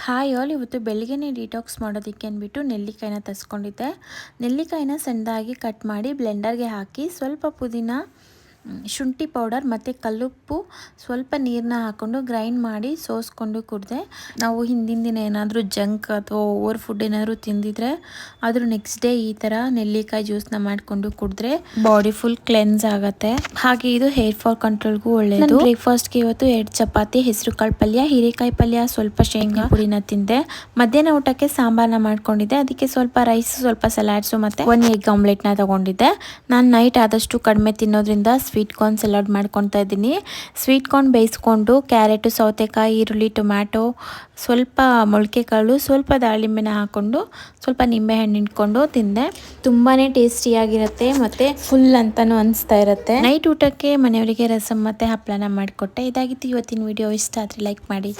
Hi all, ಇವತ್ತು ಬೆಳಿಗ್ಗೆನೇ detox ಮಾಡೋದಕ್ಕೆ ಅಂದ್ಬಿಟ್ಟು ನೆಲ್ಲಿಕಾಯಿನ ತರಿಸ್ಕೊಂಡಿದ್ದೆ. ನೆಲ್ಲಿಕಾಯಿನ ಸಣ್ಣದಾಗಿ ಕಟ್ ಮಾಡಿ ಬ್ಲೆಂಡರ್ಗೆ ಹಾಕಿ ಸ್ವಲ್ಪ ಪುದೀನ, ಶುಂಠಿ ಪೌಡರ್ ಮತ್ತು ಕಲ್ಲುಪ್ಪು, ಸ್ವಲ್ಪ ನೀರನ್ನ ಹಾಕ್ಕೊಂಡು ಗ್ರೈಂಡ್ ಮಾಡಿ ಸೋಸ್ಕೊಂಡು ಕುಡಿದೆ. ನಾವು ಹಿಂದಿನ ದಿನ ಏನಾದರೂ ಜಂಕ್ ಅಥವಾ ಓವರ್ ಫುಡ್ ಏನಾದರೂ ತಿಂದಿದ್ರೆ ಅದ್ರ ನೆಕ್ಸ್ಟ್ ಡೇ ಈ ಥರ ನೆಲ್ಲಿಕಾಯಿ ಜ್ಯೂಸ್ನ ಮಾಡಿಕೊಂಡು ಕುಡಿದ್ರೆ ಬಾಡಿ ಫುಲ್ ಕ್ಲೆನ್ಸ್ ಆಗುತ್ತೆ. ಹಾಗೆ ಇದು ಹೇರ್ ಫಾಲ್ ಕಂಟ್ರೋಲ್ಗೂ ಒಳ್ಳೆಯದು. ಬ್ರೇಕ್ಫಾಸ್ಟ್ಗೆ ಇವತ್ತು 2 ಚಪಾತಿ, ಹೆಸರು ಕಾಳು ಪಲ್ಯ, ಹೀರೆಕಾಯಿ ಪಲ್ಯ, ಸ್ವಲ್ಪ ಶೇಂಗಾ ಪುಡಿನ ತಿಂದೆ. ಮಧ್ಯಾಹ್ನ ಊಟಕ್ಕೆ ಸಾಂಬಾರನ್ನ ಮಾಡ್ಕೊಂಡಿದ್ದೆ. ಅದಕ್ಕೆ ಸ್ವಲ್ಪ ರೈಸ್, ಸ್ವಲ್ಪ ಸಲಾಡ್ಸು ಮತ್ತು 1 ಎಗ್ ಆಮ್ಲೆಟ್ನ ತಗೊಂಡಿದ್ದೆ. ನಾನು ನೈಟ್ ಆದಷ್ಟು ಕಡಿಮೆ ತಿನ್ನೋದ್ರಿಂದ ಸ್ವೀಟ್ ಕಾರ್ನ್ ಸಲಾಡ್ ಮಾಡ್ಕೊತಾ ಇದ್ದೀನಿ. ಸ್ವೀಟ್ ಕಾರ್ನ್ ಬೇಯಿಸ್ಕೊಂಡು ಕ್ಯಾರೆಟು, ಸೌತೆಕಾಯಿ, ಈರುಳ್ಳಿ, ಟೊಮ್ಯಾಟೊ, ಸ್ವಲ್ಪ ಮೊಳಕೆ ಕಾಳು, ಸ್ವಲ್ಪ ದಾಳಿಂಬೆನ ಹಾಕ್ಕೊಂಡು ಸ್ವಲ್ಪ ನಿಂಬೆಹಣ್ಣು ಇಟ್ಕೊಂಡು ತಿಂದೆ. ತುಂಬಾ ಟೇಸ್ಟಿಯಾಗಿರುತ್ತೆ ಮತ್ತು ಫುಲ್ ಅಂತಲೂ ಅನಿಸ್ತಾ ಇರುತ್ತೆ. ನೈಟ್ ಊಟಕ್ಕೆ ಮನೆಯವರಿಗೆ ರಸಮ್ ಮತ್ತು ಹಪ್ಪಳನ ಮಾಡಿಕೊಟ್ಟೆ. ಇದಾಗಿತ್ತು ಇವತ್ತಿನ ವಿಡಿಯೋ. ಇಷ್ಟ ಆದರೆ ಲೈಕ್ ಮಾಡಿ.